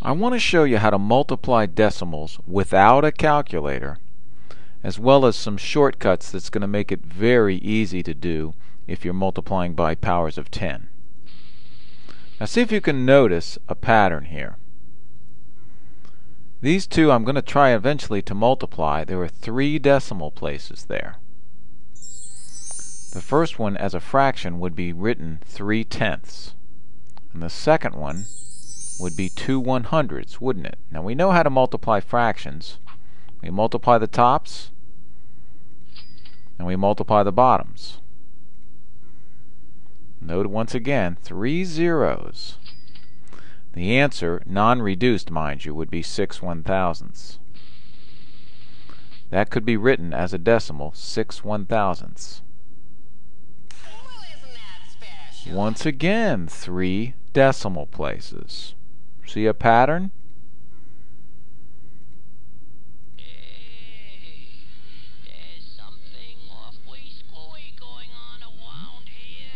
I want to show you how to multiply decimals without a calculator, as well as some shortcuts that's going to make it very easy to do if you're multiplying by powers of 10. Now see if you can notice a pattern here. These two I'm going to try eventually to multiply. There are 3 decimal places there. The first one as a fraction would be written 3/10, and the second one would be 2/100, wouldn't it? Now we know how to multiply fractions. We multiply the tops and we multiply the bottoms. Note once again 3 zeros. The answer, non-reduced mind you, would be 6/1000. That could be written as a decimal 6/1000. Once again 3 decimal places. See a pattern?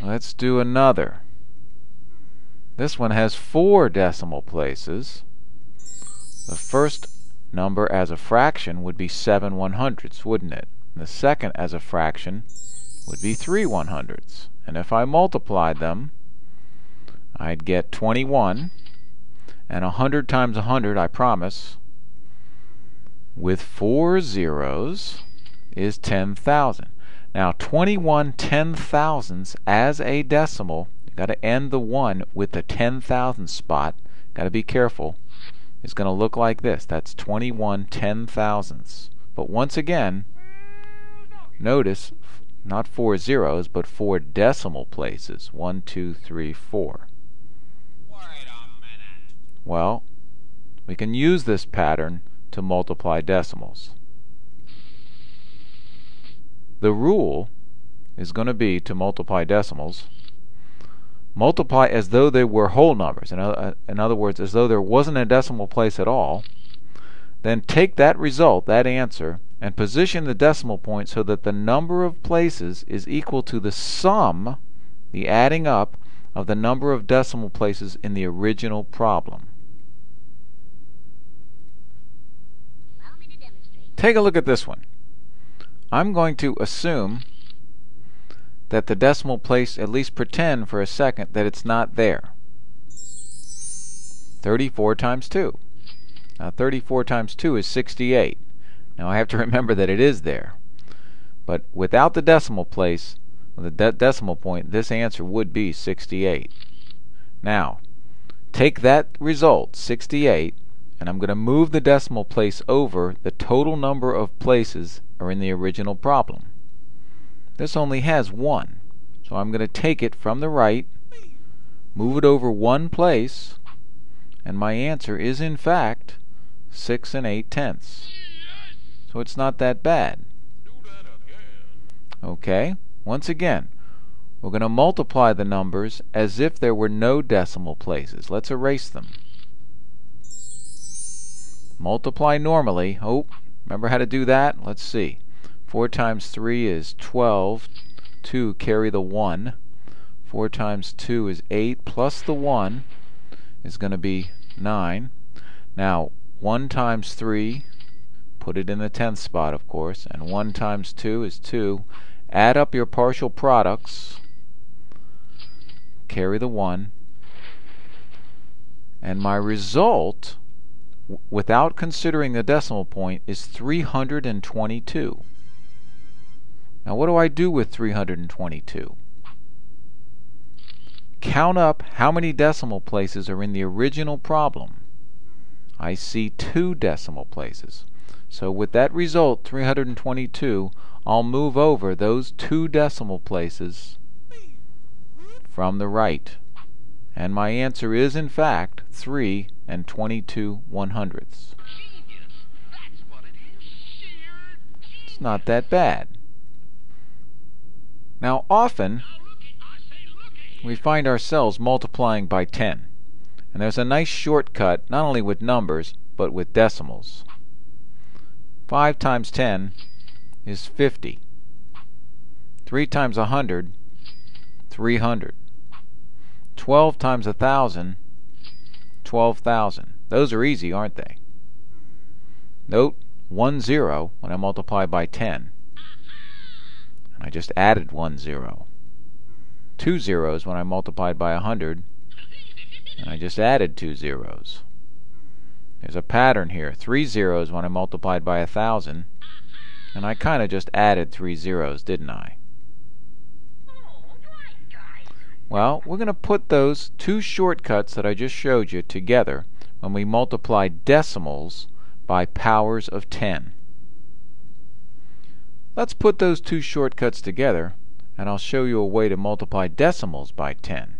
Let's do another. This one has 4 decimal places. The first number as a fraction would be 7/100, wouldn't it? The second as a fraction would be 3/100. And if I multiplied them, I'd get 21, and 100 times 100, I promise, with 4 zeros, is 10,000. Now 21 10,000ths as a decimal, you got to end the 1 with the 10,000 spot. Got to be careful. It's going to look like this. That's 21 10,000ths. But once again, notice not 4 zeros, but 4 decimal places. 1, 2, 3, 4. Wait a minute. Well, we can use this pattern to multiply decimals. The rule is going to be to multiply decimals. Multiply as though they were whole numbers. In other words, as though there wasn't a decimal place at all. Then take that result, that answer, and position the decimal point so that the number of places is equal to the sum, the adding up, of the number of decimal places in the original problem. Take a look at this one. I'm going to assume that the decimal place, at least pretend for a second that it's not there. 34 times 2. Now 34 times 2 is 68. Now I have to remember that it is there. But without the decimal place, with the decimal point, this answer would be 68. Now, take that result, 68, and I'm going to move the decimal place over the total number of places are in the original problem. This only has 1. So I'm going to take it from the right, move it over 1 place, and my answer is in fact 6 8/10. So it's not that bad. Okay, once again, we're going to multiply the numbers as if there were no decimal places. Let's erase them. Multiply normally. Oh, remember how to do that? Let's see. 4 times 3 is 12. 2, carry the 1. 4 times 2 is 8, plus the 1 is going to be 9. Now, 1 times 3, put it in the 10th spot, of course, and 1 times 2 is 2. Add up your partial products, carry the 1, and my result, without considering the decimal point, is 322. Now what do I do with 322? Count up how many decimal places are in the original problem. I see 2 decimal places. So with that result, 322, I'll move over those 2 decimal places from the right. And my answer is, in fact, 3 22/100. It's not that bad. Now, often, we find ourselves multiplying by 10. And there's a nice shortcut, not only with numbers, but with decimals. 5 times 10 is 50. 3 times 100, 300. 12 times 1,000, 12,000. Those are easy, aren't they? Note 1 0 when I multiply by 10. And I just added 1 0. 2 zeros when I multiplied by 100. And I just added 2 zeros. There's a pattern here. 3 zeros when I multiplied by 1,000. And I kind of just added 3 zeros, didn't I? Well, we're going to put those two shortcuts that I just showed you together when we multiply decimals by powers of 10. Let's put those two shortcuts together, and I'll show you a way to multiply decimals by 10.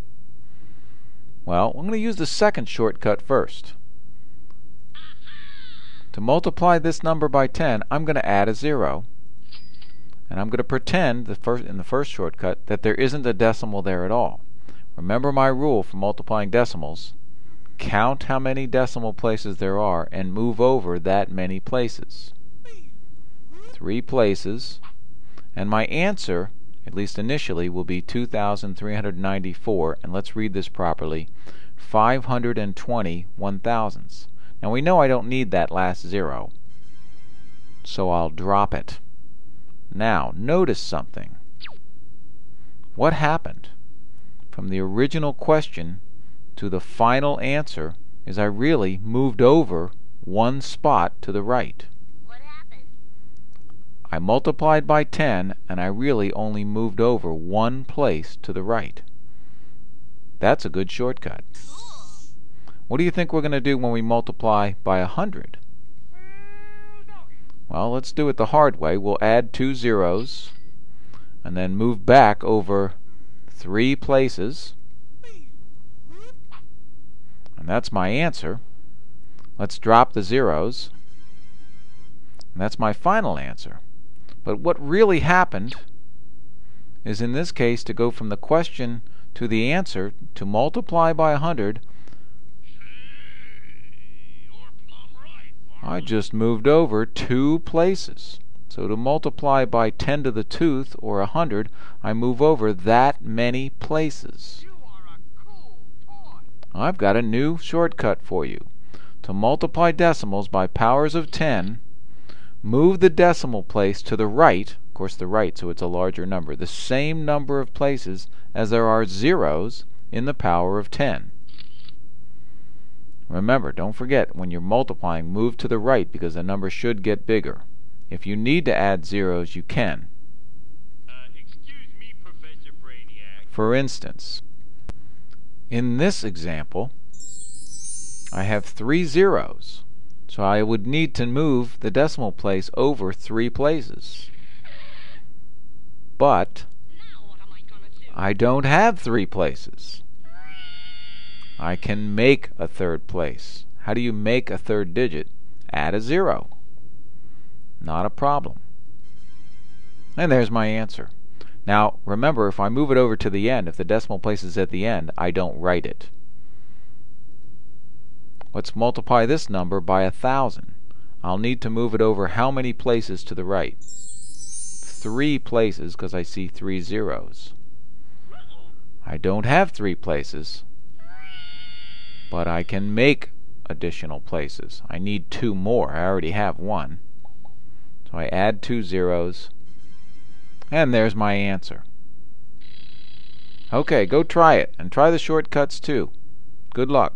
Well, I'm going to use the second shortcut first. To multiply this number by 10, I'm going to add a 0. And I'm going to pretend in the first shortcut that there isn't a decimal there at all. Remember my rule for multiplying decimals. Count how many decimal places there are and move over that many places. 3 places. And my answer, at least initially, will be 2,394. And let's read this properly. 520 1,000ths. Now we know I don't need that last 0. So I'll drop it. Now, notice something. What happened from the original question to the final answer is I really moved over one spot to the right. What happened? I multiplied by 10 and I really only moved over one place to the right. That's a good shortcut. Cool. What do you think we're going to do when we multiply by 100? Well, let's do it the hard way. We'll add 2 zeros and then move back over 3 places. And that's my answer. Let's drop the zeros. And that's my final answer. But what really happened is, in this case, to go from the question to the answer, to multiply by 100, I just moved over 2 places. So to multiply by 10 to the 2th, or 100, I move over that many places. You are a cool toy. I've got a new shortcut for you. To multiply decimals by powers of 10, move the decimal place to the right, of course the right so it's a larger number, the same number of places as there are zeros in the power of 10. Remember, don't forget, when you're multiplying, move to the right because the number should get bigger. If you need to add zeros, you can. Excuse me, Professor Brainiac. For instance, in this example, I have 3 zeros. So I would need to move the decimal place over 3 places. But Now what am I gonna do? I don't have 3 places. I can make a third place. How do you make a third digit? Add a 0. Not a problem. And there's my answer. Now, remember, if I move it over to the end, if the decimal place is at the end, I don't write it. Let's multiply this number by 1,000. I'll need to move it over how many places to the right? 3 places, because I see 3 zeros. I don't have 3 places, but I can make additional places. I need 2 more. I already have 1. So I add 2 zeros, and there's my answer. Okay, go try it, and try the shortcuts too. Good luck.